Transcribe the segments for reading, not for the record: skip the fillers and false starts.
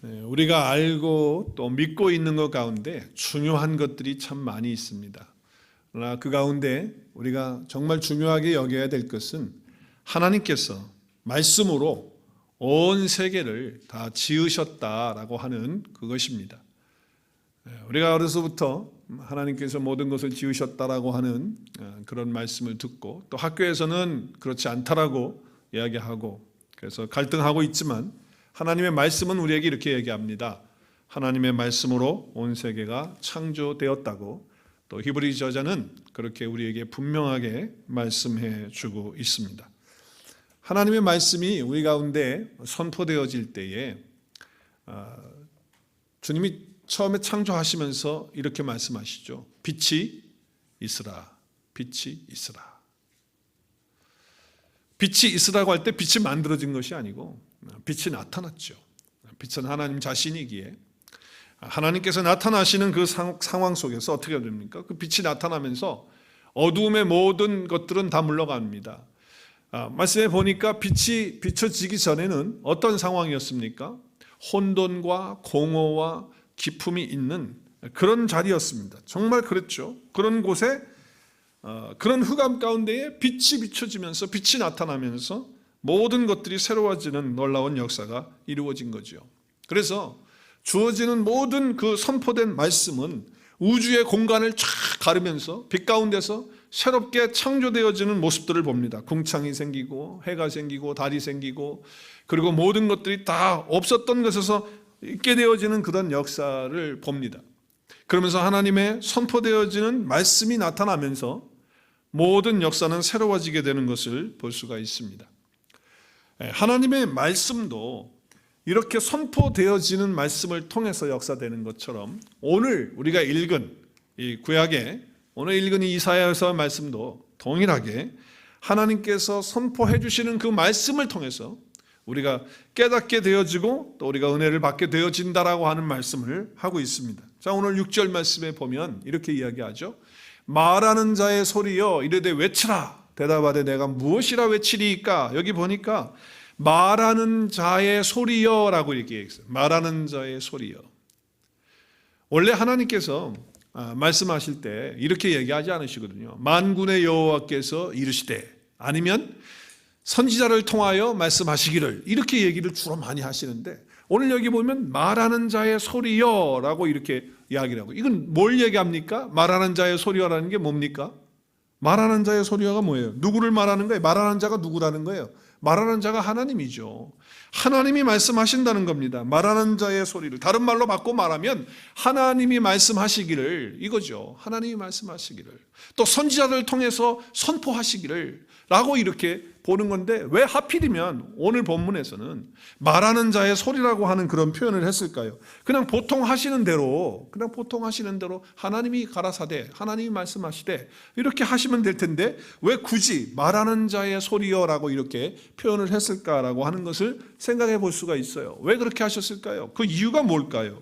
우리가 알고 또 믿고 있는 것 가운데 중요한 것들이 참 많이 있습니다. 그러나 그 가운데 우리가 정말 중요하게 여겨야 될 것은 하나님께서 말씀으로 온 세계를 다 지으셨다라고 하는 그것입니다. 우리가 어려서부터 하나님께서 모든 것을 지으셨다라고 하는 그런 말씀을 듣고 또 학교에서는 그렇지 않다라고 이야기하고 그래서 갈등하고 있지만 하나님의 말씀은 우리에게 이렇게 얘기합니다. 하나님의 말씀으로 온 세계가 창조되었다고 또 히브리 저자는 그렇게 우리에게 분명하게 말씀해 주고 있습니다. 하나님의 말씀이 우리 가운데 선포되어질 때에 주님이 처음에 창조하시면서 이렇게 말씀하시죠. 빛이 있으라. 빛이 있으라. 빛이 있으라고 할 때 빛이 만들어진 것이 아니고 빛이 나타났죠. 빛은 하나님 자신이기에 하나님께서 나타나시는 그 상황 속에서 어떻게 됩니까? 그 빛이 나타나면서 어두움의 모든 것들은 다 물러갑니다. 말씀에 보니까 빛이 비춰지기 전에는 어떤 상황이었습니까? 혼돈과 공허와 기품이 있는 그런 자리였습니다. 정말 그랬죠. 그런 곳에 그런 흑암 가운데에 빛이 비춰지면서 빛이 나타나면서 모든 것들이 새로워지는 놀라운 역사가 이루어진 거죠. 그래서 주어지는 모든 그 선포된 말씀은 우주의 공간을 쫙 가르면서 빛 가운데서 새롭게 창조되어지는 모습들을 봅니다. 궁창이 생기고 해가 생기고 달이 생기고 그리고 모든 것들이 다 없었던 것에서 있게 되어지는 그런 역사를 봅니다. 그러면서 하나님의 선포되어지는 말씀이 나타나면서 모든 역사는 새로워지게 되는 것을 볼 수가 있습니다. 하나님의 말씀도 이렇게 선포되어지는 말씀을 통해서 역사되는 것처럼 오늘 우리가 읽은 이 구약에 오늘 읽은 이 이사야서 말씀도 동일하게 하나님께서 선포해 주시는 그 말씀을 통해서 우리가 깨닫게 되어지고 또 우리가 은혜를 받게 되어진다라고 하는 말씀을 하고 있습니다. 자, 오늘 6절 말씀에 보면 이렇게 이야기하죠. 말하는 자의 소리여 이르되 외치라. 대답하되 내가 무엇이라 외치리이까. 여기 보니까 말하는 자의 소리여라고 이렇게 얘기했어요. 말하는 자의 소리여. 원래 하나님께서 말씀하실 때 이렇게 얘기하지 않으시거든요. 만군의 여호와께서 이르시되 아니면 선지자를 통하여 말씀하시기를 이렇게 얘기를 주로 많이 하시는데 오늘 여기 보면 말하는 자의 소리여라고 이렇게 이야기를 하고 이건 뭘 얘기합니까? 말하는 자의 소리여라는 게 뭡니까? 말하는 자의 소리여가 뭐예요? 누구를 말하는 거예요? 말하는 자가 누구라는 거예요? 말하는 자가 하나님이죠. 하나님이 말씀하신다는 겁니다. 말하는 자의 소리를 다른 말로 바꿔 말하면 하나님이 말씀하시기를 이거죠. 하나님이 말씀하시기를 또 선지자를 통해서 선포하시기를 라고 이렇게 보는 건데 왜 하필이면 오늘 본문에서는 말하는 자의 소리라고 하는 그런 표현을 했을까요? 그냥 보통 하시는 대로 하나님이 가라사대 하나님이 말씀하시되 이렇게 하시면 될 텐데 왜 굳이 말하는 자의 소리여라고 이렇게 표현을 했을까라고 하는 것을 생각해 볼 수가 있어요. 왜 그렇게 하셨을까요? 그 이유가 뭘까요?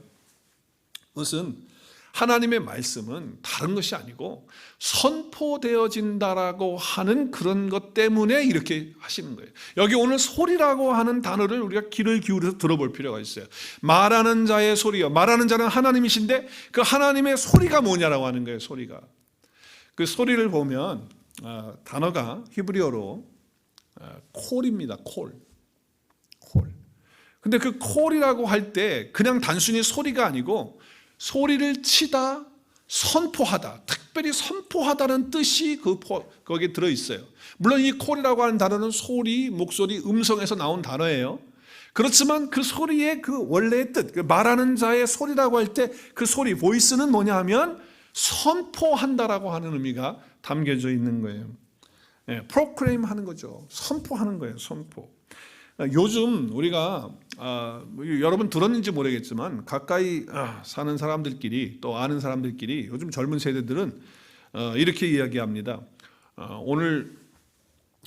그것은 하나님의 말씀은 다른 것이 아니고 선포되어진다라고 하는 그런 것 때문에 이렇게 하시는 거예요. 여기 오늘 소리라고 하는 단어를 우리가 귀를 기울여서 들어볼 필요가 있어요. 말하는 자의 소리요. 말하는 자는 하나님이신데 그 하나님의 소리가 뭐냐라고 하는 거예요. 소리가. 그 소리를 보면 단어가 히브리어로 콜입니다. 콜. 근데 그 콜이라고 할 때 그냥 단순히 소리가 아니고 소리를 치다, 선포하다, 특별히 선포하다는 뜻이 거기에 들어있어요. 물론 이 콜이라고 하는 단어는 소리, 목소리, 음성에서 나온 단어예요. 그렇지만 그 소리의 그 원래의 뜻, 말하는 자의 소리라고 할 때 그 소리, 보이스는 뭐냐 하면 선포한다라고 하는 의미가 담겨져 있는 거예요. 프로클레임 하는 거죠. 선포하는 거예요. 선포. 요즘 우리가 여러분 들었는지 모르겠지만 가까이 사는 사람들끼리 또 아는 사람들끼리 요즘 젊은 세대들은 이렇게 이야기합니다. 오늘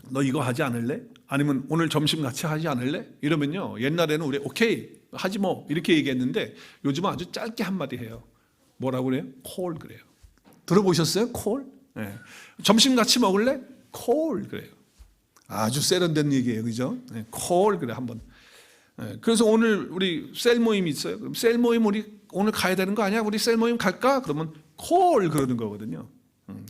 너 이거 하지 않을래? 아니면 오늘 점심 같이 하지 않을래? 이러면요 옛날에는 우리 오케이 하지 뭐 이렇게 얘기했는데 요즘은 아주 짧게 한마디 해요. 뭐라고 그래요? 콜 그래요. 들어보셨어요? 콜? 네. 점심 같이 먹을래? 콜 그래요. 아주 세련된 얘기예요. 그죠? 콜 그래 한번 그래서 오늘 우리 셀 모임이 있어요. 그럼 셀 모임 우리 오늘 가야 되는 거 아니야? 우리 셀 모임 갈까? 그러면 콜 그러는 거거든요.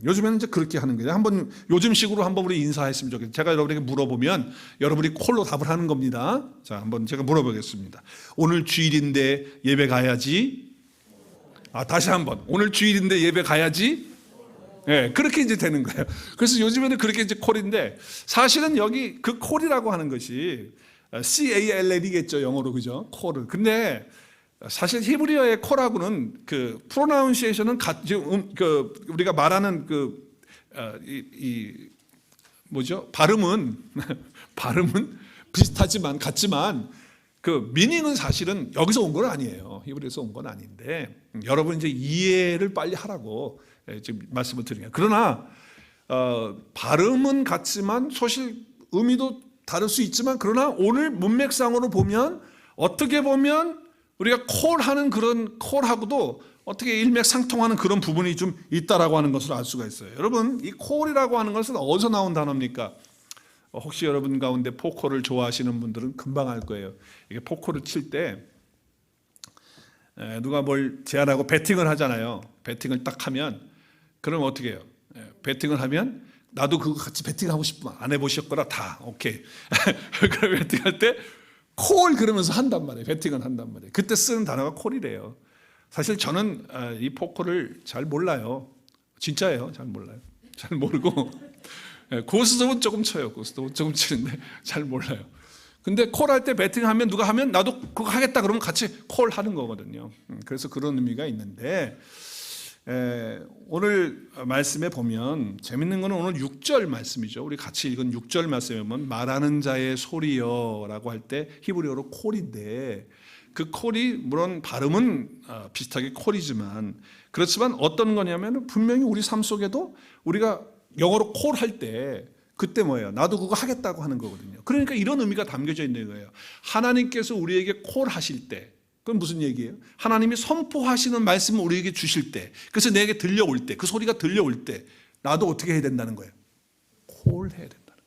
요즘에는 이제 그렇게 하는 거예요. 한번 요즘식으로 한번 우리 인사했으면 좋겠어요. 제가 여러분에게 물어보면 여러분이 콜로 답을 하는 겁니다. 자, 한번 제가 물어보겠습니다. 오늘 주일인데 예배 가야지. 다시 한번. 오늘 주일인데 예배 가야지. 네, 그렇게 이제 되는 거예요. 그래서 요즘에는 그렇게 이제 콜인데 사실은 여기 그 콜이라고 하는 것이 CALL이겠죠, 영어로. 그죠? 콜을. 근데 사실 히브리어의 콜하고는 그 프로나운시에이션은 그 우리가 말하는 뭐죠? 발음은 비슷하지만 같지만 그 미닝은 사실은 여기서 온 건 아니에요. 히브리어에서 온 건 아닌데 여러분 이제 이해를 빨리 하라고 지금 말씀을 드리는 거예요. 그러나 발음은 같지만 사실 의미도 다를 수 있지만 그러나 오늘 문맥상으로 보면 어떻게 보면 우리가 콜하는 그런 콜하고도 어떻게 일맥상통하는 그런 부분이 좀 있다라고 하는 것을 알 수가 있어요. 여러분 이 콜이라고 하는 것은 어디서 나온 단어입니까? 혹시 여러분 가운데 포커를 좋아하시는 분들은 금방 알 거예요. 이게 포커를 칠 때 누가 뭘 제안하고 배팅을 하잖아요. 배팅을 딱 하면 그럼 어떻게 해요? 배팅을 하면 나도 그거 같이 배팅하고 싶으면 안 해보셨거나 다 오케이. 그럼 배팅할 때 콜 그러면서 한단 말이에요. 배팅을 한단 말이에요. 그때 쓰는 단어가 콜이래요. 사실 저는 이 포커를 잘 몰라요. 진짜예요. 잘 몰라요. 잘 모르고 고스톱은 조금 쳐요. 고스톱은 조금 치는데 잘 몰라요. 근데 콜할 때 배팅하면 누가 하면 나도 그거 하겠다 그러면 같이 콜하는 거거든요. 그래서 그런 의미가 있는데 오늘 말씀에 보면 재밌는 거는 오늘 6절 말씀이죠. 우리 같이 읽은 6절 말씀에 보면 말하는 자의 소리여라고 할 때 히브리어로 콜인데 그 콜이 물론 발음은 비슷하게 콜이지만 그렇지만 어떤 거냐면 분명히 우리 삶 속에도 우리가 영어로 콜할 때 그때 뭐예요? 나도 그거 하겠다고 하는 거거든요. 그러니까 이런 의미가 담겨져 있는 거예요. 하나님께서 우리에게 콜하실 때 그건 무슨 얘기예요? 하나님이 선포하시는 말씀을 우리에게 주실 때 그래서 내게 들려올 때 그 소리가 들려올 때 나도 어떻게 해야 된다는 거예요? 콜해야 된다는 거예요.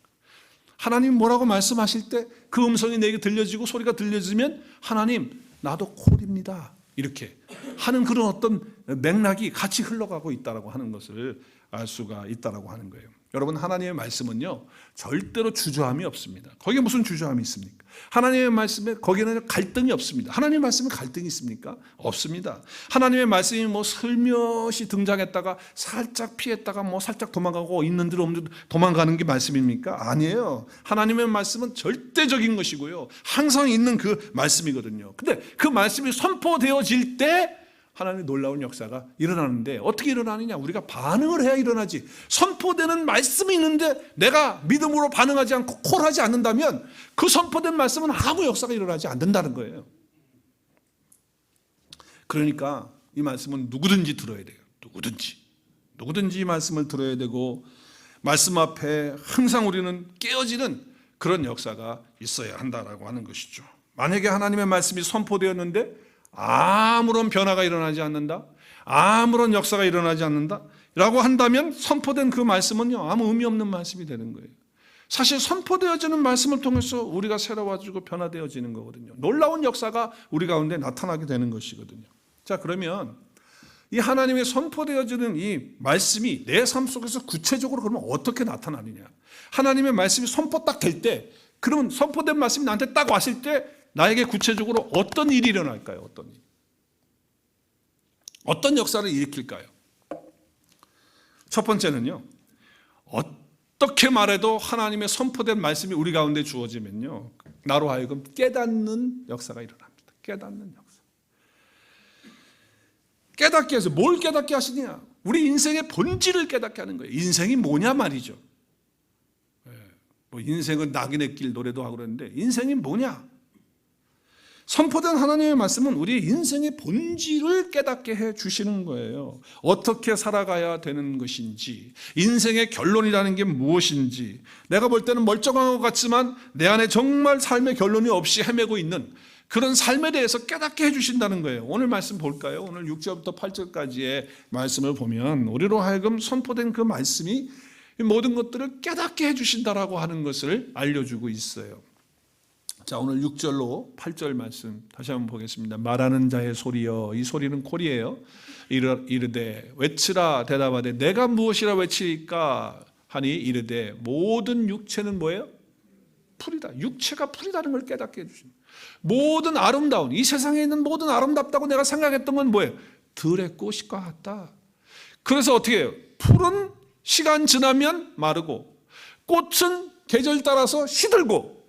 하나님 뭐라고 말씀하실 때 그 음성이 내게 들려지고 소리가 들려지면 하나님 나도 콜입니다. 이렇게 하는 그런 어떤 맥락이 같이 흘러가고 있다고 하는 것을 알 수가 있다고 하는 거예요. 여러분 하나님의 말씀은요 절대로 주저함이 없습니다. 거기에 무슨 주저함이 있습니까? 하나님의 말씀에 거기에는 갈등이 없습니다. 하나님의 말씀에 갈등이 있습니까? 없습니다. 하나님의 말씀이 뭐 슬며시 등장했다가 살짝 피했다가 뭐 살짝 도망가고 있는 들 없는 들 도망가는 게 말씀입니까? 아니에요. 하나님의 말씀은 절대적인 것이고요 항상 있는 그 말씀이거든요. 근데 그 말씀이 선포되어질 때 하나님의 놀라운 역사가 일어나는데 어떻게 일어나느냐? 우리가 반응을 해야 일어나지. 선포되는 말씀이 있는데 내가 믿음으로 반응하지 않고 콜하지 않는다면 그 선포된 말씀은 아무 역사가 일어나지 않는다는 거예요. 그러니까 이 말씀은 누구든지 들어야 돼요. 누구든지 이 말씀을 들어야 되고 말씀 앞에 항상 우리는 깨어지는 그런 역사가 있어야 한다라고 하는 것이죠. 만약에 하나님의 말씀이 선포되었는데 아무런 변화가 일어나지 않는다, 아무런 역사가 일어나지 않는다 라고 한다면 선포된 그 말씀은요 아무 의미 없는 말씀이 되는 거예요. 사실 선포되어지는 말씀을 통해서 우리가 새로워지고 변화되어지는 거거든요. 놀라운 역사가 우리 가운데 나타나게 되는 것이거든요. 자, 그러면 이 하나님의 선포되어지는 이 말씀이 내 삶 속에서 구체적으로 그러면 어떻게 나타나느냐? 하나님의 말씀이 선포 딱 될 때, 그러면 선포된 말씀이 나한테 딱 왔을 때 나에게 구체적으로 어떤 일이 일어날까요? 어떤 일? 어떤 역사를 일으킬까요? 첫 번째는요, 어떻게 말해도 하나님의 선포된 말씀이 우리 가운데 주어지면요, 나로 하여금 깨닫는 역사가 일어납니다. 깨닫는 역사. 깨닫게 해서 뭘 깨닫게 하시냐? 우리 인생의 본질을 깨닫게 하는 거예요. 인생이 뭐냐 말이죠. 뭐 인생은 낙인의 길 노래도 하고 그러는데 인생이 뭐냐? 선포된 하나님의 말씀은 우리의 인생의 본질을 깨닫게 해 주시는 거예요. 어떻게 살아가야 되는 것인지, 인생의 결론이라는 게 무엇인지, 내가 볼 때는 멀쩡한 것 같지만 내 안에 정말 삶의 결론이 없이 헤매고 있는 그런 삶에 대해서 깨닫게 해 주신다는 거예요. 오늘 말씀 볼까요? 오늘 6절부터 8절까지의 말씀을 보면 우리로 하여금 선포된 그 말씀이 모든 것들을 깨닫게 해 주신다라고 하는 것을 알려주고 있어요. 자, 오늘 6절로 8절 말씀 다시 한번 보겠습니다. 말하는 자의 소리여, 이 소리는 콜이에요. 이르되 외치라 대답하되 내가 무엇이라 외치리까 하니 이르되 모든 육체는 뭐예요? 풀이다. 육체가 풀이다는 걸 깨닫게 해주십니다. 모든 아름다운, 이 세상에 있는 모든 아름답다고 내가 생각했던 건 뭐예요? 들의 꽃과 같다. 그래서 어떻게 해요? 풀은 시간 지나면 마르고 꽃은 계절 따라서 시들고,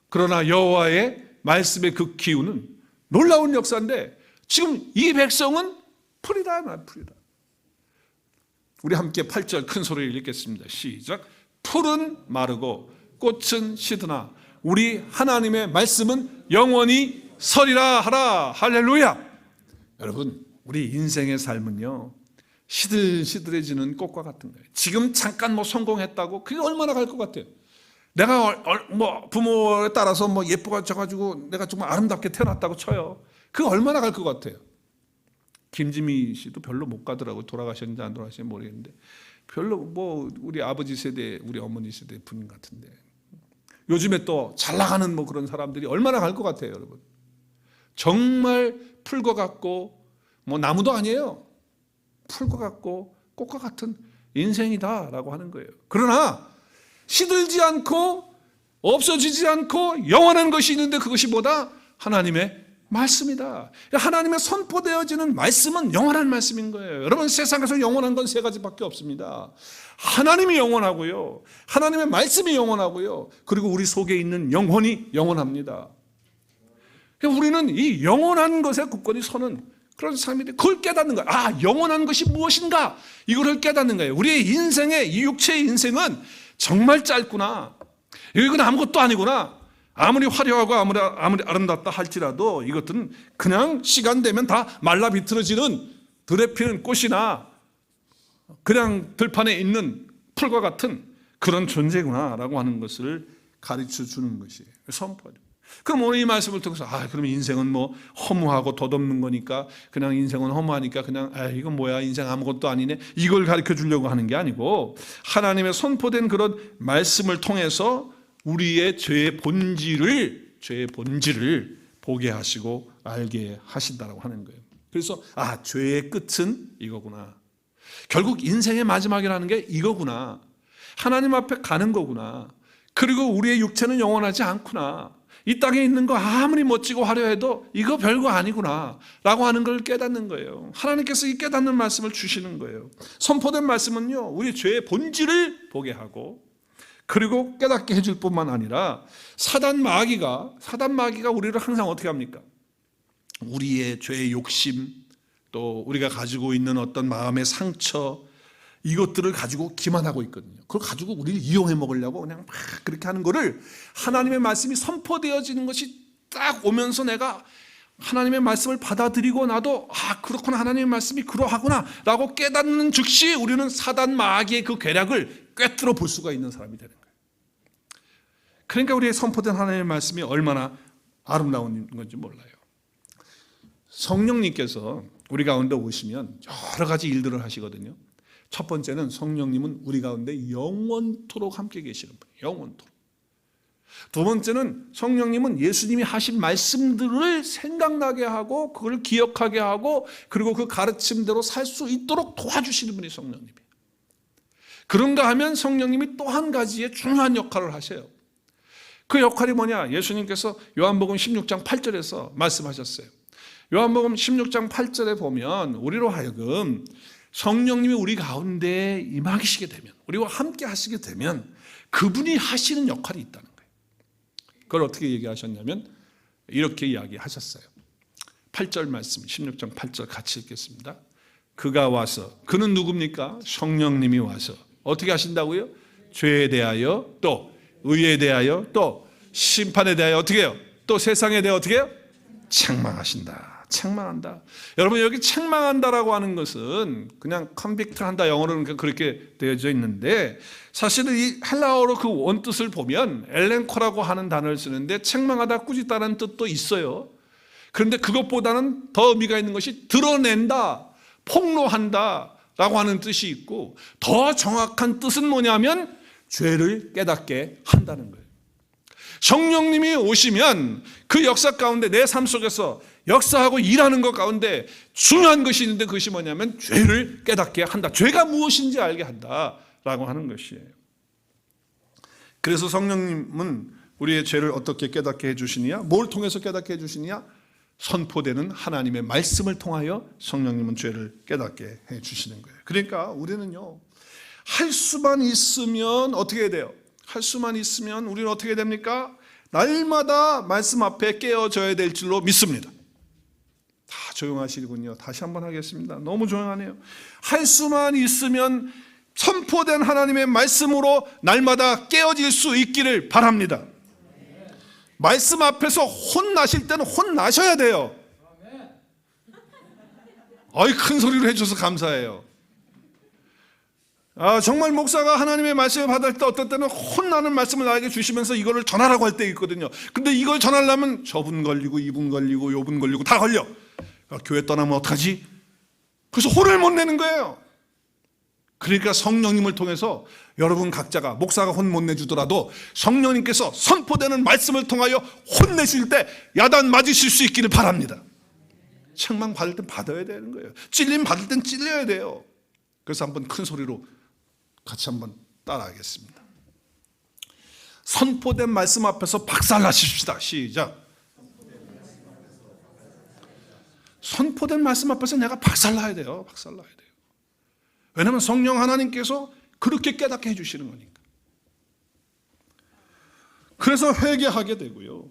그러나 여호와의 말씀의 그 기운은 놀라운 역사인데 지금 이 백성은 풀이다, 풀이다. 우리 함께 8절 큰 소리를 읽겠습니다. 시작. 풀은 마르고 꽃은 시드나 우리 하나님의 말씀은 영원히 서리라 하라. 할렐루야. 여러분, 우리 인생의 삶은요, 시들시들해지는 꽃과 같은 거예요. 지금 잠깐 뭐 성공했다고 그게 얼마나 갈 것 같아요? 내가 뭐 부모에 따라서 뭐 예쁘가 져가지고 내가 정말 아름답게 태어났다고 쳐요. 그게 얼마나 갈 것 같아요? 김지미 씨도 별로 못 가더라고. 돌아가셨는지 안 돌아가셨는지 모르겠는데 별로 뭐 우리 아버지 세대, 우리 어머니 세대 분 같은데 요즘에 또 잘 나가는 뭐 그런 사람들이 얼마나 갈 것 같아요, 여러분? 정말 풀과 같고 뭐 나무도 아니에요. 풀과 같고 꽃과 같은 인생이다라고 하는 거예요. 그러나 시들지 않고 없어지지 않고 영원한 것이 있는데 그것이 뭐다? 하나님의 말씀이다. 하나님의 선포되어지는 말씀은 영원한 말씀인 거예요. 여러분, 세상에서 영원한 건 세 가지밖에 없습니다. 하나님이 영원하고요, 하나님의 말씀이 영원하고요, 그리고 우리 속에 있는 영혼이 영원합니다. 우리는 이 영원한 것에 굳건히 서는 그런 삶인데 그걸 깨닫는 거예요. 아, 영원한 것이 무엇인가? 이거를 깨닫는 거예요. 우리의 인생의, 이 육체의 인생은 정말 짧구나. 이건 아무것도 아니구나. 아무리 화려하고 아무리 아름답다 할지라도 이것들은 그냥 시간 되면 다 말라 비틀어지는 들에 피는 꽃이나 그냥 들판에 있는 풀과 같은 그런 존재구나라고 하는 것을 가르쳐 주는 것이에요. 선포죠. 그럼 오늘 이 말씀을 통해서 그럼 인생은 뭐 허무하고 덧없는 거니까, 그냥 인생은 허무하니까 그냥 이건 뭐야, 인생 아무것도 아니네, 이걸 가르쳐 주려고 하는 게 아니고 하나님의 선포된 그런 말씀을 통해서 우리의 죄의 본질을 보게 하시고 알게 하신다라고 하는 거예요. 그래서 죄의 끝은 이거구나. 결국 인생의 마지막이라는 게 이거구나. 하나님 앞에 가는 거구나. 그리고 우리의 육체는 영원하지 않구나. 이 땅에 있는 거 아무리 멋지고 화려해도 이거 별거 아니구나 라고 하는 걸 깨닫는 거예요. 하나님께서 이 깨닫는 말씀을 주시는 거예요. 선포된 말씀은요, 우리 죄의 본질을 보게 하고 그리고 깨닫게 해줄 뿐만 아니라 사단 마귀가 우리를 항상 어떻게 합니까? 우리의 죄의 욕심, 또 우리가 가지고 있는 어떤 마음의 상처, 이것들을 가지고 기만하고 있거든요. 그걸 가지고 우리를 이용해 먹으려고 그냥 막 그렇게 하는 거를 하나님의 말씀이 선포되어지는 것이 딱 오면서 내가 하나님의 말씀을 받아들이고 나도 그렇구나, 하나님의 말씀이 그러하구나 라고 깨닫는 즉시 우리는 사단 마귀의 그 계략을 꿰뚫어 볼 수가 있는 사람이 되는 거예요. 그러니까 우리의 선포된 하나님의 말씀이 얼마나 아름다운 건지 몰라요. 성령님께서 우리 가운데 오시면 여러 가지 일들을 하시거든요. 첫 번째는 성령님은 우리 가운데 영원토록 함께 계시는 분이에요. 영원토록. 두 번째는 성령님은 예수님이 하신 말씀들을 생각나게 하고 그걸 기억하게 하고 그리고 그 가르침대로 살 수 있도록 도와주시는 분이 성령님이에요. 그런가 하면 성령님이 또 한 가지의 중요한 역할을 하셔요. 그 역할이 뭐냐? 예수님께서 요한복음 16장 8절에서 말씀하셨어요. 요한복음 16장 8절에 보면 우리로 하여금 성령님이 우리 가운데 임하시게 되면, 우리와 함께 하시게 되면 그분이 하시는 역할이 있다는 거예요. 그걸 어떻게 얘기하셨냐면 이렇게 이야기하셨어요. 8절 말씀, 16장 8절 같이 읽겠습니다. 그가 와서, 그는 누굽니까? 성령님이 와서 어떻게 하신다고요? 죄에 대하여, 또 의에 대하여, 또 심판에 대하여 어떻게 해요? 또 세상에 대하여 어떻게 해요? 책망하신다. 책망한다. 여러분, 여기 책망한다라고 하는 것은 그냥 컨빅트한다, 영어로는 그렇게 되어져 있는데 사실은 이 헬라어로 그 원뜻을 보면 엘렌코라고 하는 단어를 쓰는데 책망하다, 꾸짖다는 뜻도 있어요. 그런데 그것보다는 더 의미가 있는 것이 드러낸다, 폭로한다 라고 하는 뜻이 있고, 더 정확한 뜻은 뭐냐면 죄를 깨닫게 한다는 거예요. 성령님이 오시면 그 역사 가운데 내 삶 속에서 역사하고 일하는 것 가운데 중요한 것이 있는데, 그것이 뭐냐면 죄를 깨닫게 한다. 죄가 무엇인지 알게 한다라고 하는 것이에요. 그래서 성령님은 우리의 죄를 어떻게 깨닫게 해주시느냐? 뭘 통해서 깨닫게 해주시느냐? 선포되는 하나님의 말씀을 통하여 성령님은 죄를 깨닫게 해주시는 거예요. 그러니까 우리는요, 할 수만 있으면 어떻게 해야 돼요? 할 수만 있으면 우리는 어떻게 됩니까? 날마다 말씀 앞에 깨어져야 될 줄로 믿습니다. 다 조용하시군요. 다시 한번 하겠습니다. 너무 조용하네요. 할 수만 있으면 선포된 하나님의 말씀으로 날마다 깨어질 수 있기를 바랍니다. 말씀 앞에서 혼나실 때는 혼나셔야 돼요. 큰 소리로 해줘서 감사해요. 정말 목사가 하나님의 말씀을 받을 때 어떨 때는 혼나는 말씀을 나에게 주시면서 이거를 전하라고 할 때 있거든요. 근데 이걸 전하려면 저분 걸리고 이분 걸리고 요분 걸리고 다 걸려. 교회 떠나면 어떡하지? 그래서 혼을 못 내는 거예요. 그러니까 성령님을 통해서 여러분 각자가, 목사가 혼 못 내주더라도 성령님께서 선포되는 말씀을 통하여 혼내실 때 야단 맞으실 수 있기를 바랍니다. 책망 받을 땐 받아야 되는 거예요. 찔림 받을 땐 찔려야 돼요. 그래서 한번 큰 소리로 같이 한번 따라하겠습니다. 선포된 말씀 앞에서 박살나십시다. 시작. 선포된 말씀 앞에서 내가 박살나야 돼요. 박살나야 돼요. 왜냐하면 성령 하나님께서 그렇게 깨닫게 해주시는 거니까. 그래서 회개하게 되고요,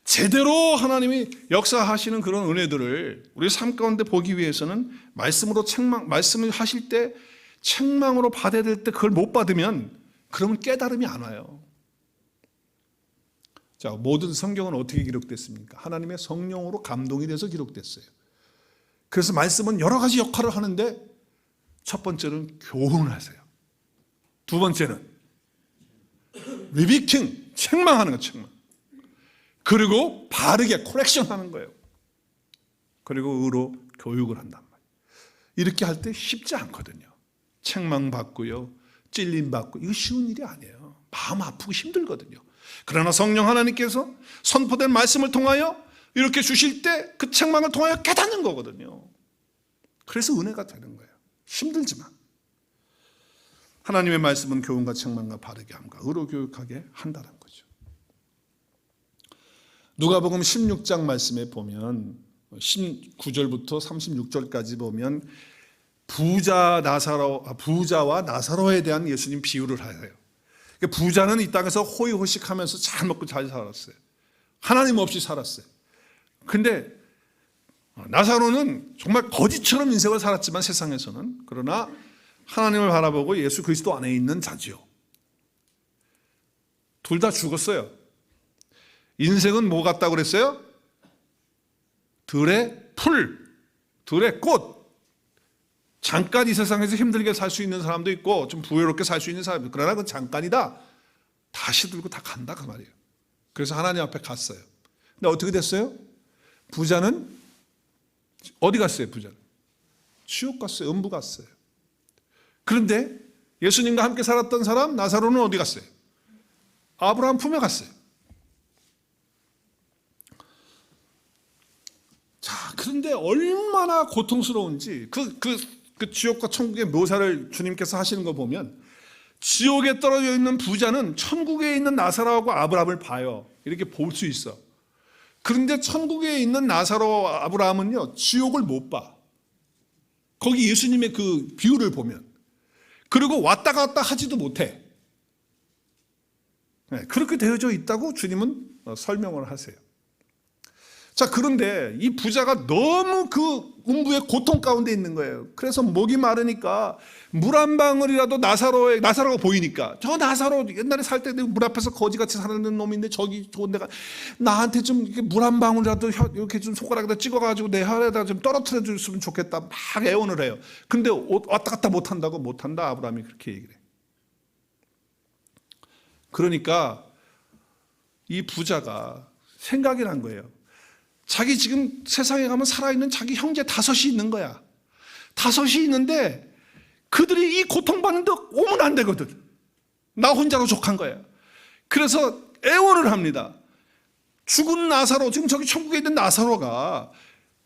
제대로 하나님이 역사하시는 그런 은혜들을 우리 삶 가운데 보기 위해서는 말씀으로 말씀을 하실 때 책망으로 받아야 될 때 그걸 못 받으면 그러면 깨달음이 안 와요. 자, 모든 성경은 어떻게 기록됐습니까? 하나님의 성령으로 감동이 돼서 기록됐어요. 그래서 말씀은 여러 가지 역할을 하는데, 첫 번째는 교훈을 하세요. 두 번째는 리비킹, 책망하는 거, 책망. 그리고 바르게 코렉션 하는 거예요. 그리고 의로 교육을 한단 말이에요. 이렇게 할 때 쉽지 않거든요. 책망 받고요, 찔림 받고, 이거 쉬운 일이 아니에요. 마음 아프고 힘들거든요. 그러나 성령 하나님께서 선포된 말씀을 통하여 이렇게 주실 때 그 책망을 통하여 깨닫는 거거든요. 그래서 은혜가 되는 거예요. 힘들지만 하나님의 말씀은 교훈과 책망과 바르게 함과 의로 교육하게 한다는 거죠. 누가복음 16장 말씀에 보면 19절부터 36절까지 보면 부자와 나사로에 대한 예수님 비유를 하세요. 부자는 이 땅에서 호의호식하면서 잘 먹고 잘 살았어요. 하나님 없이 살았어요. 근데 나사로는 정말 거지처럼 인생을 살았지만 세상에서는, 그러나 하나님을 바라보고 예수 그리스도 안에 있는 자지요. 둘 다 죽었어요. 인생은 뭐 같다고 그랬어요? 들의 풀, 들의 꽃. 잠깐 이 세상에서 힘들게 살 수 있는 사람도 있고 좀 부유롭게 살 수 있는 사람도 있고, 그러나 그건 잠깐이다. 다시 들고 다 간다 그 말이에요. 그래서 하나님 앞에 갔어요. 근데 어떻게 됐어요? 부자는 어디 갔어요? 부자는 지옥 갔어요. 음부 갔어요. 그런데 예수님과 함께 살았던 사람 나사로는 어디 갔어요? 아브라함 품에 갔어요. 자, 그런데 얼마나 고통스러운지 그 지옥과 천국의 묘사를 주님께서 하시는 거 보면, 지옥에 떨어져 있는 부자는 천국에 있는 나사로하고 아브라함을 봐요. 이렇게 볼 수 있어. 그런데 천국에 있는 나사로 아브라함은요, 지옥을 못 봐. 거기 예수님의 그 비유를 보면. 그리고 왔다 갔다 하지도 못해. 그렇게 되어져 있다고 주님은 설명을 하세요. 자, 그런데 이 부자가 너무 그 음부의 고통 가운데 있는 거예요. 그래서 목이 마르니까 물 한 방울이라도 나사로가 보이니까, 저 나사로 옛날에 살 때 물 앞에서 거지같이 사는 놈인데 저기 좋은 데가 나한테 좀 물 한 방울이라도 이렇게 좀 손가락에다 찍어가지고 내 혀에다 좀 떨어뜨려 줬으면 좋겠다 막 애원을 해요. 근데 왔다 갔다 못한다고. 못한다, 아브라함이 그렇게 얘기를 해요. 그러니까 이 부자가 생각이 난 거예요. 자기 지금 세상에 가면 살아있는 자기 형제 5이 있는 거야. 5이 있는데 그들이 이 고통받는데 오면 안 되거든. 나 혼자로 족한 거야. 그래서 애원을 합니다. 죽은 나사로, 지금 저기 천국에 있는 나사로가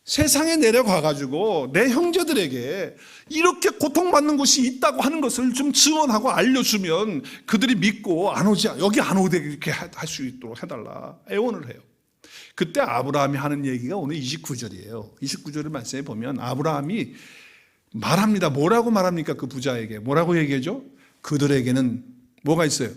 세상에 내려가가지고 내 형제들에게 이렇게 고통받는 곳이 있다고 하는 것을 좀 증언하고 알려주면 그들이 믿고 안 오지, 여기 안 오게 이렇게 할 수 있도록 해달라 애원을 해요. 그때 아브라함이 하는 얘기가 오늘 29절이에요. 29절을 말씀해 보면 아브라함이 말합니다. 뭐라고 말합니까? 그 부자에게 뭐라고 얘기하죠? 그들에게는 뭐가 있어요?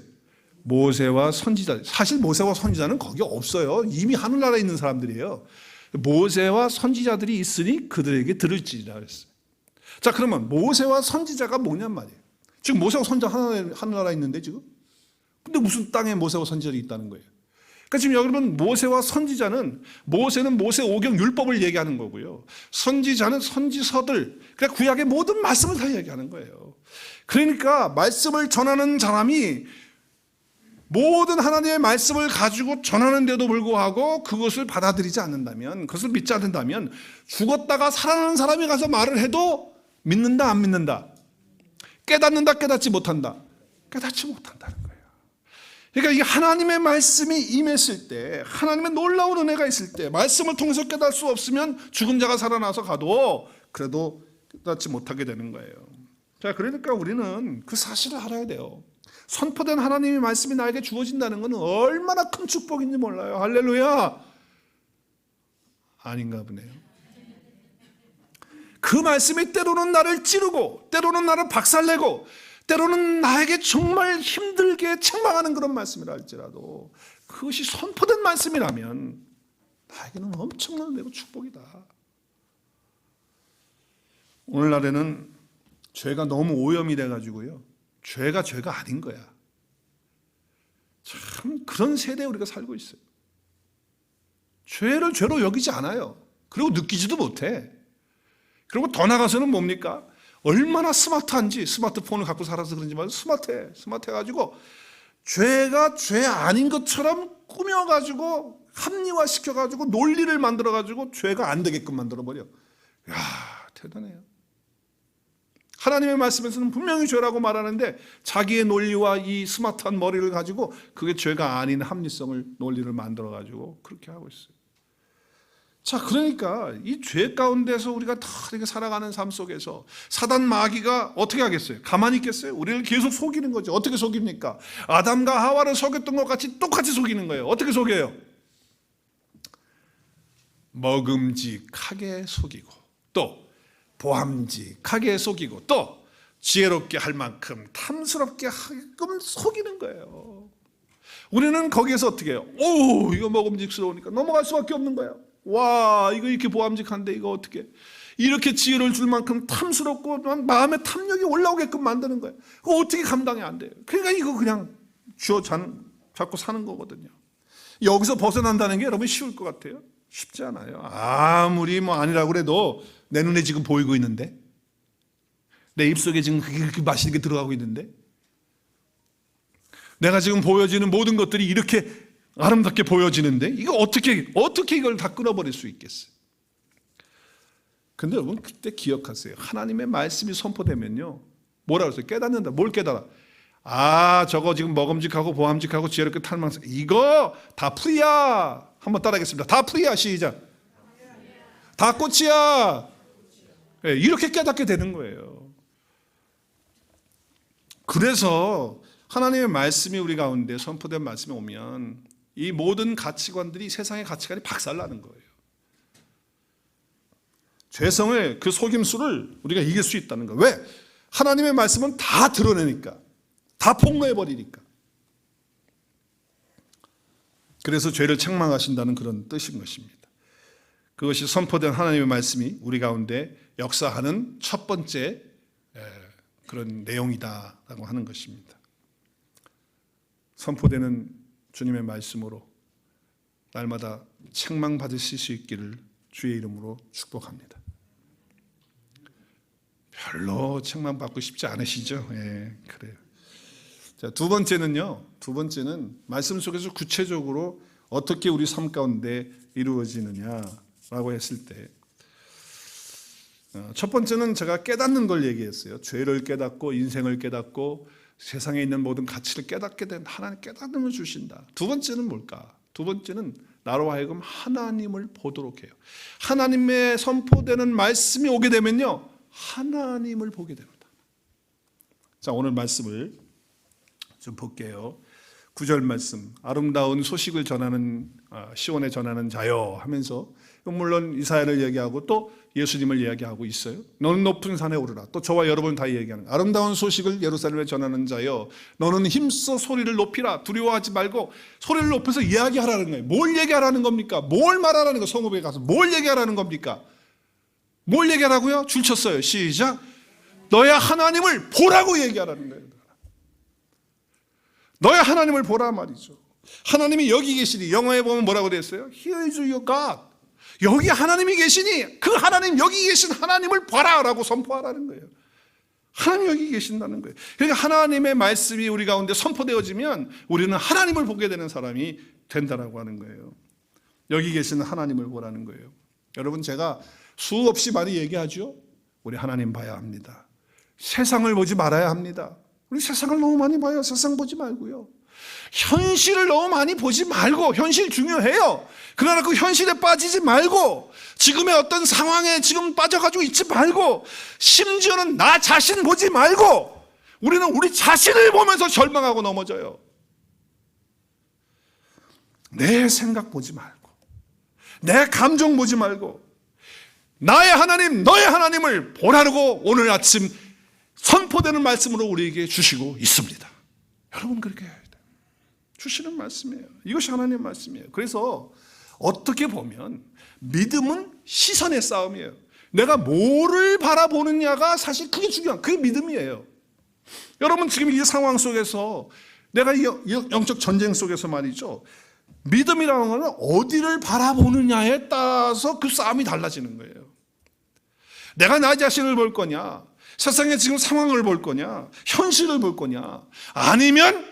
모세와 선지자. 사실 모세와 선지자는 거기 없어요. 이미 하늘나라에 있는 사람들이에요. 모세와 선지자들이 있으니 그들에게 들을지라 그랬어요. 자, 그러면 모세와 선지자가 뭐냔 말이에요. 지금 모세와 선지자 하늘나라에 있는데 지금? 근데 무슨 땅에 모세와 선지자들이 있다는 거예요? 그러니까 지금 여러분, 모세와 선지자는, 모세는 모세 오경 율법을 얘기하는 거고요. 선지자는 선지서들, 그러니까 구약의 모든 말씀을 다 얘기하는 거예요. 그러니까 말씀을 전하는 사람이 모든 하나님의 말씀을 가지고 전하는데도 불구하고 그것을 받아들이지 않는다면, 그것을 믿지 않는다면 죽었다가 살아나는 사람이 가서 말을 해도 믿는다 안 믿는다? 깨닫는다 깨닫지 못한다? 깨닫지 못한다는 거예요. 그러니까 이게 하나님의 말씀이 임했을 때, 하나님의 놀라운 은혜가 있을 때, 말씀을 통해서 깨달을 수 없으면 죽은 자가 살아나서 가도 그래도 깨닫지 못하게 되는 거예요. 자, 그러니까 우리는 그 사실을 알아야 돼요. 선포된 하나님의 말씀이 나에게 주어진다는 것은 얼마나 큰 축복인지 몰라요. 할렐루야. 아닌가 보네요. 그 말씀이 때로는 나를 찌르고, 때로는 나를 박살내고, 때로는 나에게 정말 힘들게 책망하는 그런 말씀이라 할지라도 그것이 선포된 말씀이라면 나에게는 엄청난 매우 축복이다. 오늘날에는 죄가 너무 오염이 돼가지고요, 죄가 아닌 거야. 참 그런 세대에 우리가 살고 있어요. 죄를 죄로 여기지 않아요. 그리고 느끼지도 못해. 그리고 더 나가서는 뭡니까? 얼마나 스마트한지, 스마트폰을 갖고 살아서 그런지 말고 스마트해가지고 죄가 죄 아닌 것처럼 꾸며가지고 합리화시켜가지고 논리를 만들어가지고 죄가 안 되게끔 만들어버려. 이야, 대단해요. 하나님의 말씀에서는 분명히 죄라고 말하는데 자기의 논리와 이 스마트한 머리를 가지고 그게 죄가 아닌 합리성을, 논리를 만들어가지고 그렇게 하고 있어요. 자, 그러니까 이 죄 가운데서 우리가 다 이렇게 살아가는 삶 속에서 사단 마귀가 어떻게 하겠어요? 가만히 있겠어요? 우리를 계속 속이는 거죠. 어떻게 속입니까? 아담과 하와를 속였던 것 같이 똑같이 속이는 거예요. 어떻게 속여요? 먹음직하게 속이고, 또 보암직하게 속이고, 또 지혜롭게 할 만큼 탐스럽게 하게끔 속이는 거예요. 우리는 거기에서 어떻게 해요? 오, 이거 먹음직스러우니까 넘어갈 수밖에 없는 거예요. 와, 이거 이렇게 보암직한데 이거 어떻게 이렇게 지혜를 줄 만큼 탐스럽고 마음의 탐욕이 올라오게끔 만드는 거예요. 그거 어떻게 감당이 안 돼요? 그러니까 이거 그냥 잡고 사는 거거든요. 여기서 벗어난다는 게 여러분 쉬울 것 같아요? 쉽지 않아요. 아무리 아니라고 그래도 내 눈에 지금 보이고 있는데, 내 입속에 지금 그렇게 맛있게 들어가고 있는데, 내가 지금 보여지는 모든 것들이 이렇게 아름답게 보여지는데 이거 어떻게 이걸 다 끊어버릴 수 있겠어요? 근데 여러분, 그때 기억하세요. 하나님의 말씀이 선포되면요, 뭐라 그랬어요? 깨닫는다. 뭘 깨달아? 아, 저거 지금 먹음직하고 보암직하고 지혜롭게 탈망상, 이거 다 풀이야. 한번 따라하겠습니다. 다 풀이야. 시작. 다 꽃이야. 네, 이렇게 깨닫게 되는 거예요. 그래서 하나님의 말씀이 우리 가운데 선포된 말씀이 오면 이 모든 가치관들이, 세상의 가치관이 박살나는 거예요. 죄성을, 그 속임수를 우리가 이길 수 있다는 거예요. 왜? 하나님의 말씀은 다 드러내니까, 다 폭로해버리니까. 그래서 죄를 책망하신다는 그런 뜻인 것입니다. 그것이 선포된 하나님의 말씀이 우리 가운데 역사하는 첫 번째 그런 내용이다라고 하는 것입니다. 선포되는 주님의 말씀으로 날마다 책망받으실 수 있기를 주의 이름으로 축복합니다. 별로 책망받고 싶지 않으시죠? 예, 그래요. 자, 두 번째는 말씀 속에서 구체적으로 어떻게 우리 삶 가운데 이루어지느냐라고 했을 때, 첫 번째는 제가 깨닫는 걸 얘기했어요. 죄를 깨닫고 인생을 깨닫고 세상에 있는 모든 가치를 깨닫게 된 하나님 깨닫음을 주신다. 두 번째는 뭘까? 두 번째는 나로 하여금 하나님을 보도록 해요. 하나님의 선포되는 말씀이 오게 되면요, 하나님을 보게 됩니다. 자, 오늘 말씀을 좀 볼게요. 9절 말씀, 아름다운 소식을 전하는 시온에 전하는 자여 하면서, 물론 이사야를 얘기하고 또 예수님을 이야기하고 있어요. 너는 높은 산에 오르라. 또 저와 여러분 다 얘기하는 아름다운 소식을 예루살렘에 전하는 자여, 너는 힘써 소리를 높이라. 두려워하지 말고 소리를 높여서 이야기하라는 거예요. 뭘 얘기하라는 겁니까? 뭘 말하라는 거? 성읍에 가서 뭘 얘기하라는 겁니까? 뭘 얘기하라고요? 줄 쳤어요. 시작. 너의 하나님을 보라고 얘기하라는 거예요. 너의 하나님을 보라 말이죠. 하나님이 여기 계시니, 영어에 보면 뭐라고 되어 있어요? Here is your God. 여기 하나님이 계시니 그 하나님, 여기 계신 하나님을 봐라라고 선포하라는 거예요. 하나님 여기 계신다는 거예요. 그러니까 하나님의 말씀이 우리 가운데 선포되어지면 우리는 하나님을 보게 되는 사람이 된다라고 하는 거예요. 여기 계신 하나님을 보라는 거예요. 여러분, 제가 수없이 많이 얘기하죠. 우리 하나님 봐야 합니다. 세상을 보지 말아야 합니다. 우리 세상을 너무 많이 봐요. 세상 보지 말고요. 현실을 너무 많이 보지 말고, 현실 중요해요. 그러나 그 현실에 빠지지 말고, 지금의 어떤 상황에 지금 빠져가지고 있지 말고, 심지어는 나 자신 보지 말고, 우리는 우리 자신을 보면서 절망하고 넘어져요. 내 생각 보지 말고, 내 감정 보지 말고, 나의 하나님, 너의 하나님을 보라고 오늘 아침 선포되는 말씀으로 우리에게 주시고 있습니다. 여러분, 그렇게 해야 돼요. 주시는 말씀이에요. 이것이 하나님의 말씀이에요. 그래서 어떻게 보면 믿음은 시선의 싸움이에요. 내가 뭐를 바라보느냐가 사실 그게 중요한, 그게 믿음이에요. 여러분, 지금 이 상황 속에서, 내가 이 영적 전쟁 속에서 말이죠, 믿음이라는 것은 어디를 바라보느냐에 따라서 그 싸움이 달라지는 거예요. 내가 나 자신을 볼 거냐, 세상의 지금 상황을 볼 거냐, 현실을 볼 거냐, 아니면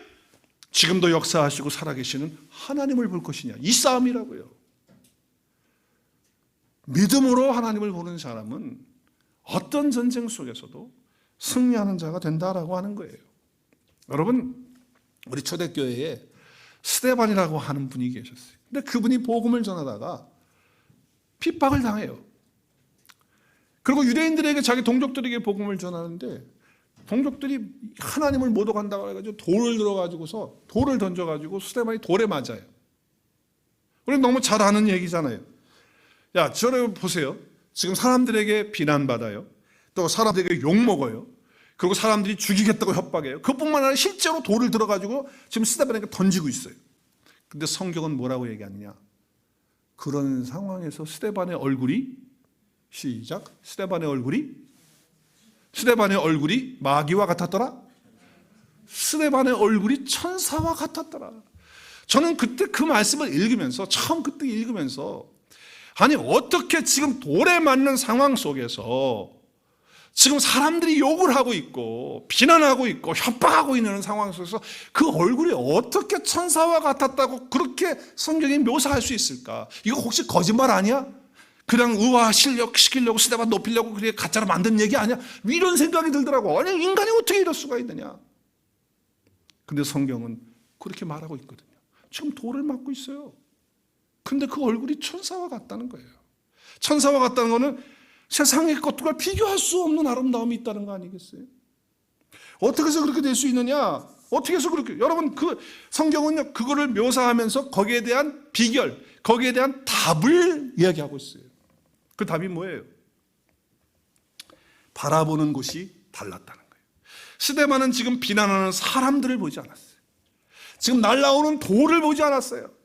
지금도 역사하시고 살아계시는 하나님을 볼 것이냐, 이 싸움이라고요. 믿음으로 하나님을 보는 사람은 어떤 전쟁 속에서도 승리하는 자가 된다라고 하는 거예요. 여러분, 우리 초대교회에 스데반이라고 하는 분이 계셨어요. 근데 그분이 복음을 전하다가 핍박을 당해요. 그리고 유대인들에게, 자기 동족들에게 복음을 전하는데 동족들이 하나님을 못 오간다고 해가지고 돌을 들어가지고서, 돌을 던져가지고 스데반이 돌에 맞아요. 우리 너무 잘 아는 얘기잖아요. 야, 저를 보세요. 지금 사람들에게 비난받아요. 또 사람들에게 욕먹어요. 그리고 사람들이 죽이겠다고 협박해요. 그뿐만 아니라 실제로 돌을 들어가지고 지금 스데반에게 던지고 있어요. 근데 성경은 뭐라고 얘기하느냐? 그런 상황에서 스데반의 얼굴이, 시작, 스데반의 얼굴이 마귀와 같았더라? 스데반의 얼굴이 천사와 같았더라. 저는 그때 그 말씀을 읽으면서, 처음 그때 읽으면서, 아니 어떻게 지금 돌에 맞는 상황 속에서 지금 사람들이 욕을 하고 있고 비난하고 있고 협박하고 있는 상황 속에서 그 얼굴이 어떻게 천사와 같았다고 그렇게 성경이 묘사할 수 있을까? 이거 혹시 거짓말 아니야? 그냥 의화시키려고, 스데반 높이려고 그렇게 가짜로 만든 얘기 아니야? 이런 생각이 들더라고. 아니, 인간이 어떻게 이럴 수가 있느냐? 근데 성경은 그렇게 말하고 있거든요. 지금 돌을 맞고 있어요. 근데 그 얼굴이 천사와 같다는 거예요. 천사와 같다는 거는 세상의 것들과 비교할 수 없는 아름다움이 있다는 거 아니겠어요? 어떻게 해서 그렇게 될 수 있느냐? 어떻게 해서 그렇게, 여러분, 그 성경은요, 그거를 묘사하면서 거기에 대한 비결, 거기에 대한 답을 이야기하고 있어요. 그 답이 뭐예요? 바라보는 곳이 달랐다는 거예요. 스데반은 지금 비난하는 사람들을 보지 않았어요. 지금 날라오는 돌을 보지 않았어요.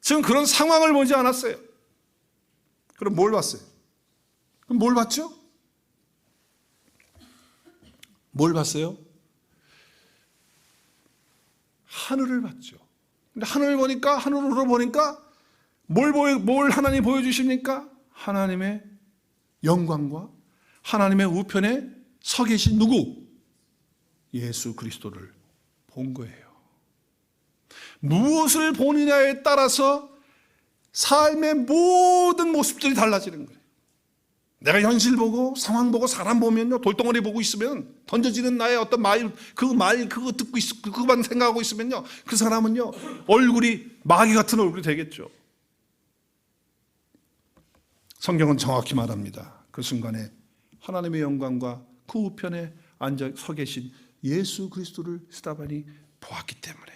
지금 그런 상황을 보지 않았어요. 그럼 뭘 봤어요? 그럼 뭘 봤죠? 뭘 봤어요? 하늘을 봤죠. 근데 하늘을 보니까, 하늘으로 보니까 뭘 하나님이 보여주십니까? 하나님의 영광과 하나님의 우편에 서 계신 누구? 예수 그리스도를 본 거예요. 무엇을 보느냐에 따라서 삶의 모든 모습들이 달라지는 거예요. 내가 현실 보고 상황 보고 사람 보면요, 돌덩어리 보고 있으면 던져지는 나의 어떤 말 그거 듣고 그거만 생각하고 있으면요, 그 사람은요 얼굴이 마귀 같은 얼굴이 되겠죠. 성경은 정확히 말합니다. 그 순간에 하나님의 영광과 그 우편에 앉아 서 계신 예수 그리스도를 스데반이 보았기 때문에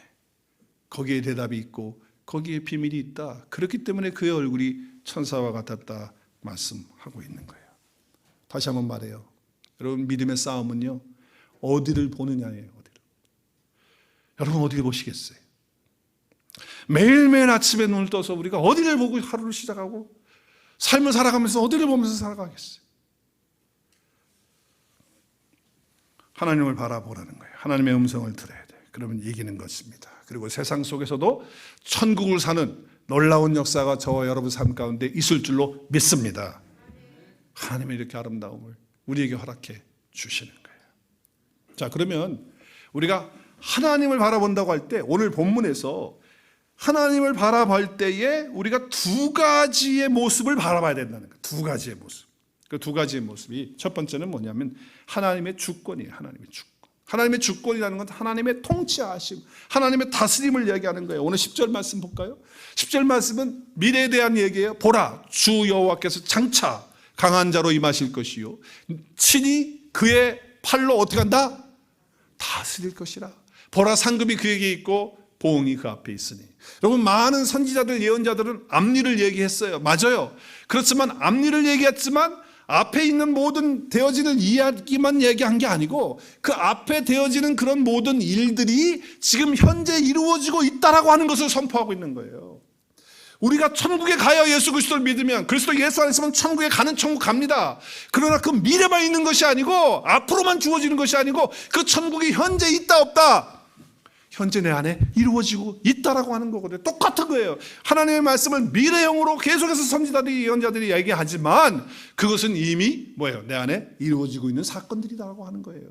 거기에 대답이 있고 거기에 비밀이 있다. 그렇기 때문에 그의 얼굴이 천사와 같았다 말씀하고 있는 거예요. 다시 한번 말해요. 여러분, 믿음의 싸움은요 어디를 보느냐예요. 어디를. 여러분 어디를 보시겠어요? 매일매일 아침에 눈을 떠서 우리가 어디를 보고 하루를 시작하고 삶을 살아가면서 어디를 보면서 살아가겠어요? 하나님을 바라보라는 거예요. 하나님의 음성을 들어야 돼요. 그러면 이기는 것입니다. 그리고 세상 속에서도 천국을 사는 놀라운 역사가 저와 여러분 삶 가운데 있을 줄로 믿습니다. 하나님의 이렇게 아름다움을 우리에게 허락해 주시는 거예요. 자, 그러면 우리가 하나님을 바라본다고 할 때 오늘 본문에서 하나님을 바라볼 때에 우리가 두 가지의 모습을 바라봐야 된다는 거예요. 두 가지의 모습. 그 두 가지의 모습이 첫 번째는 뭐냐면 하나님의 주권이에요. 하나님의 주권. 하나님의 주권이라는 건 하나님의 통치하심, 하나님의 다스림을 얘기하는 거예요. 오늘 10절 말씀 볼까요? 10절 말씀은 미래에 대한 얘기예요. 보라, 주 여호와께서 장차 강한 자로 임하실 것이요 친히 그의 팔로 어떻게 한다? 다스릴 것이라. 보라, 상급이 그에게 있고 보응이 그 앞에 있으니. 여러분, 많은 선지자들, 예언자들은 앞일을 얘기했어요. 맞아요. 그렇지만 앞일을 얘기했지만 앞에 있는 모든 되어지는 이야기만 얘기한 게 아니고 그 앞에 되어지는 그런 모든 일들이 지금 현재 이루어지고 있다라고 하는 것을 선포하고 있는 거예요. 우리가 천국에 가야 예수 그리스도를 믿으면, 그리스도 예수 안에 있으면 천국에 가는 천국 갑니다. 그러나 그 미래만 있는 것이 아니고 앞으로만 주어지는 것이 아니고 그 천국이 현재 있다 없다, 현재 내 안에 이루어지고 있다라고 하는 거거든요. 똑같은 거예요. 하나님의 말씀을 미래형으로 계속해서 선지자들이, 예언자들이 얘기하지만 그것은 이미 뭐예요? 내 안에 이루어지고 있는 사건들이라고 하는 거예요.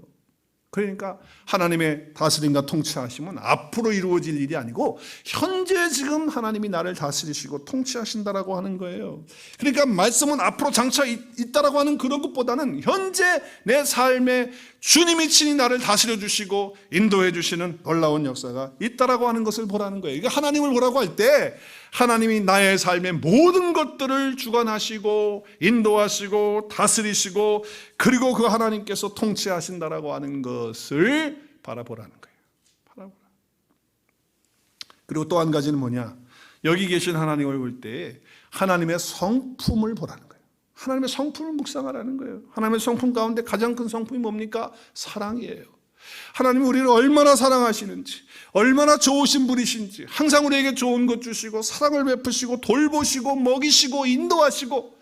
그러니까 하나님의 다스림과 통치하심은 앞으로 이루어질 일이 아니고 현재 지금 하나님이 나를 다스리시고 통치하신다라고 하는 거예요. 그러니까 말씀은 앞으로 장차 있다라고 하는 그런 것보다는 현재 내 삶에 주님이 친히 나를 다스려 주시고 인도해 주시는 놀라운 역사가 있다라고 하는 것을 보라는 거예요. 이게 하나님을 보라고 할 때 하나님이 나의 삶의 모든 것들을 주관하시고 인도하시고 다스리시고 그리고 그 하나님께서 통치하신다라고 하는 것을 바라보라는 거예요. 바라보라. 그리고 또 한 가지는 뭐냐? 여기 계신 하나님을 볼 때 하나님의 성품을 보라는 거예요. 하나님의 성품을 묵상하라는 거예요. 하나님의 성품 가운데 가장 큰 성품이 뭡니까? 사랑이에요. 하나님이 우리를 얼마나 사랑하시는지, 얼마나 좋으신 분이신지, 항상 우리에게 좋은 것 주시고 사랑을 베푸시고 돌보시고 먹이시고 인도하시고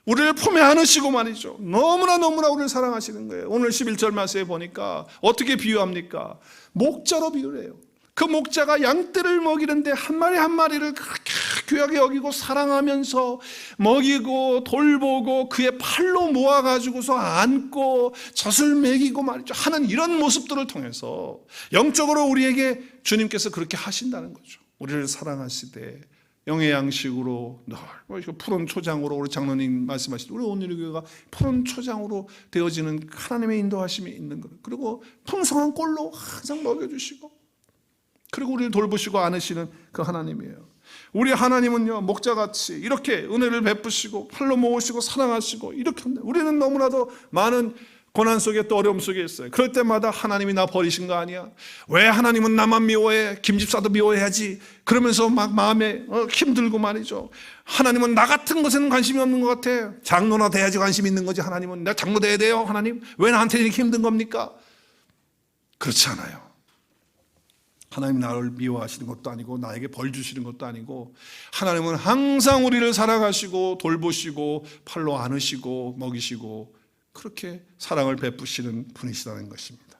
우리를 품에 안으시고 말이죠. 너무나 우리를 사랑하시는 거예요. 오늘 11절 말씀에 보니까 어떻게 비유합니까? 목자로 비유를 해요. 그 목자가 양떼를 먹이는데 한 마리 한 마리를 그렇게 귀하게 여기고 사랑하면서 먹이고 돌보고 그의 팔로 모아가지고서 안고 젖을 먹이고 말이죠 하는 이런 모습들을 통해서 영적으로 우리에게 주님께서 그렇게 하신다는 거죠. 우리를 사랑하시되 영의 양식으로 늘 푸른 초장으로, 우리 장로님 말씀하신 우리 오늘의 교회가 푸른 초장으로 되어지는 하나님의 인도하심이 있는 거예요. 그리고 풍성한 꼴로 항상 먹여주시고 그리고 우리를 돌보시고 안으시는 그 하나님이에요. 우리 하나님은요 목자같이 이렇게 은혜를 베푸시고 팔로 모으시고 사랑하시고 이렇게 합니다. 우리는 너무나도 많은 고난 속에 또 어려움 속에 있어요. 그럴 때마다 하나님이 나 버리신 거 아니야? 왜 하나님은 나만 미워해? 김집사도 미워해야지. 그러면서 막 마음에 힘들고 말이죠. 하나님은 나 같은 것에는 관심이 없는 것 같아. 장로나 돼야지 관심이 있는 거지. 하나님은 내가 장로 돼야 돼요. 하나님 왜 나한테 이렇게 힘든 겁니까? 그렇지 않아요. 하나님 나를 미워하시는 것도 아니고 나에게 벌 주시는 것도 아니고 하나님은 항상 우리를 사랑하시고 돌보시고 팔로 안으시고 먹이시고 그렇게 사랑을 베푸시는 분이시라는 것입니다.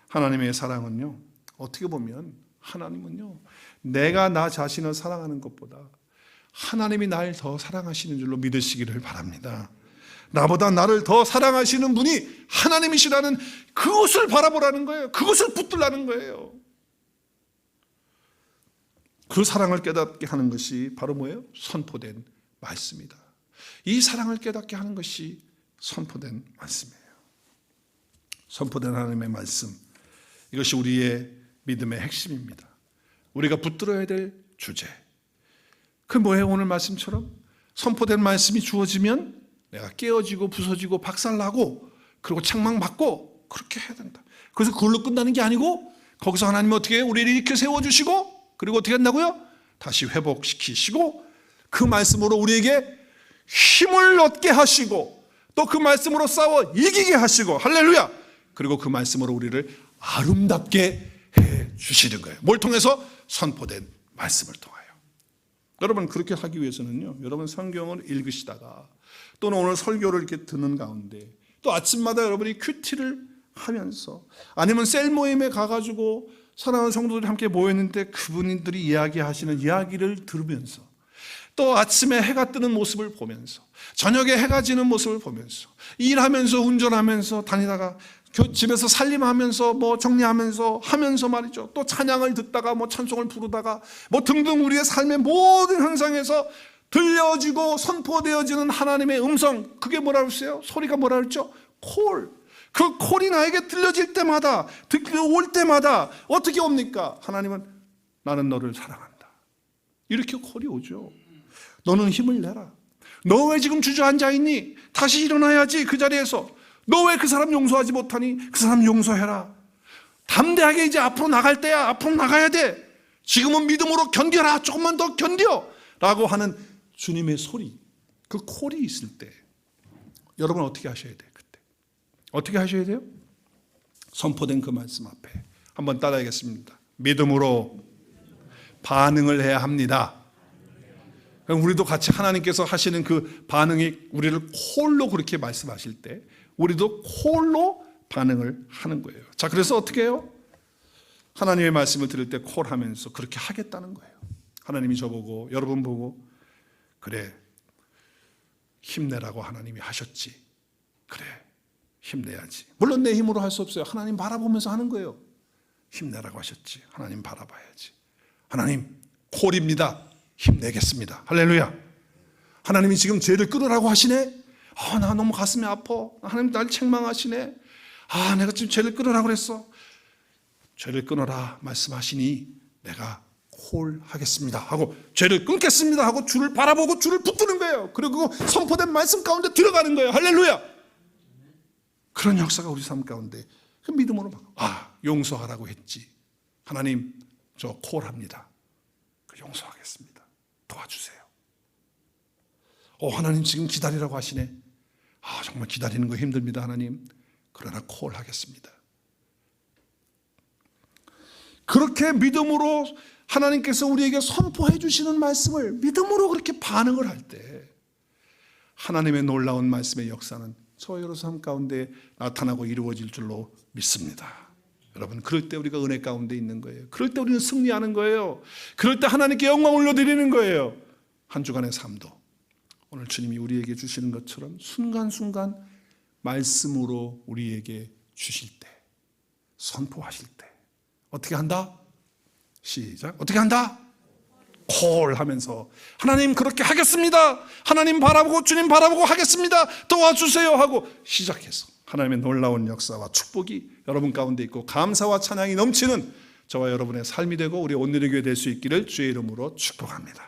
하나님의 사랑은요 어떻게 보면 하나님은요 내가 나 자신을 사랑하는 것보다 하나님이 날 더 사랑하시는 줄로 믿으시기를 바랍니다. 나보다 나를 더 사랑하시는 분이 하나님이시라는 그것을 바라보라는 거예요. 그것을 붙들라는 거예요. 그 사랑을 깨닫게 하는 것이 바로 뭐예요? 선포된 말씀이다. 이 사랑을 깨닫게 하는 것이 선포된 말씀이에요. 선포된 하나님의 말씀, 이것이 우리의 믿음의 핵심입니다. 우리가 붙들어야 될 주제, 그 뭐예요? 오늘 말씀처럼 선포된 말씀이 주어지면 내가 깨어지고 부서지고 박살나고 그리고 책망받고 그렇게 해야 된다. 그래서 그걸로 끝나는 게 아니고 거기서 하나님이 어떻게 해요? 우리를 일으켜 세워주시고 그리고 어떻게 한다고요? 다시 회복시키시고 그 말씀으로 우리에게 힘을 얻게 하시고 또 그 말씀으로 싸워 이기게 하시고, 할렐루야! 그리고 그 말씀으로 우리를 아름답게 해 주시는 거예요. 뭘 통해서? 선포된 말씀을 통하여. 여러분, 그렇게 하기 위해서는요, 여러분 성경을 읽으시다가 또는 오늘 설교를 이렇게 듣는 가운데 또 아침마다 여러분이 큐티를 하면서 아니면 셀 모임에 가가지고 사랑하는 성도들이 함께 모였는데 그분들이 이야기하시는 이야기를 들으면서 또 아침에 해가 뜨는 모습을 보면서 저녁에 해가 지는 모습을 보면서 일하면서 운전하면서 다니다가 집에서 살림하면서 뭐 정리하면서 하면서 말이죠. 또 찬양을 듣다가 뭐 찬송을 부르다가 뭐 등등 우리의 삶의 모든 현상에서 들려지고 선포되어지는 하나님의 음성, 그게 뭐라 그랬어요? 소리가 뭐라 그랬죠? 콜. 그 콜이 나에게 들려질 때마다, 들려올 때마다 어떻게 옵니까? 하나님은 나는 너를 사랑한다, 이렇게 콜이 오죠. 너는 힘을 내라. 너 왜 지금 주저앉아 있니? 다시 일어나야지. 그 자리에서 너 왜 그 사람 용서하지 못하니? 그 사람 용서해라. 담대하게 이제 앞으로 나갈 때야. 앞으로 나가야 돼. 지금은 믿음으로 견뎌라. 조금만 더 견뎌 라고 하는 주님의 소리, 그 콜이 있을 때 여러분 어떻게 하셔야 돼요? 그때 어떻게 하셔야 돼요? 선포된 그 말씀 앞에 한번 따라하겠습니다. 믿음으로 반응을 해야 합니다. 우리도 같이 하나님께서 하시는 그 반응이 우리를 콜로 그렇게 말씀하실 때 우리도 콜로 반응을 하는 거예요. 자, 그래서 어떻게 해요? 하나님의 말씀을 들을 때 콜하면서 그렇게 하겠다는 거예요. 하나님이 저보고, 여러분 보고, 그래, 힘내라고 하나님이 하셨지. 그래, 힘내야지. 물론 내 힘으로 할 수 없어요. 하나님 바라보면서 하는 거예요. 힘내라고 하셨지. 하나님 바라봐야지. 하나님, 콜입니다. 힘내겠습니다. 할렐루야. 하나님이 지금 죄를 끊으라고 하시네. 나 너무 가슴이 아파. 하나님 날 책망하시네. 내가 지금 죄를 끊으라고 그랬어. 죄를 끊어라 말씀하시니 내가 콜하겠습니다 하고 죄를 끊겠습니다 하고 주를 바라보고 주를 붙드는 거예요. 그리고 선포된 말씀 가운데 들어가는 거예요. 할렐루야. 그런 역사가 우리 삶 가운데 그 믿음으로 용서하라고 했지. 하나님, 저 콜합니다. 용서하겠습니다. 도와주세요. 하나님 지금 기다리라고 하시네. 정말 기다리는 거 힘듭니다. 하나님, 그러나 콜하겠습니다. 그렇게 믿음으로 하나님께서 우리에게 선포해 주시는 말씀을 믿음으로 그렇게 반응을 할 때 하나님의 놀라운 말씀의 역사는 저와 여러분 삶 가운데 나타나고 이루어질 줄로 믿습니다. 여러분, 그럴 때 우리가 은혜 가운데 있는 거예요. 그럴 때 우리는 승리하는 거예요. 그럴 때 하나님께 영광 올려드리는 거예요. 한 주간의 삶도 오늘 주님이 우리에게 주시는 것처럼 순간순간 말씀으로 우리에게 주실 때, 선포하실 때 어떻게 한다? 시작. 어떻게 한다? 콜 하면서 하나님 그렇게 하겠습니다. 하나님 바라보고 주님 바라보고 하겠습니다. 도와주세요 하고 시작해서 하나님의 놀라운 역사와 축복이 여러분 가운데 있고 감사와 찬양이 넘치는 저와 여러분의 삶이 되고 우리 온누리 교회 될 수 있기를 주의 이름으로 축복합니다.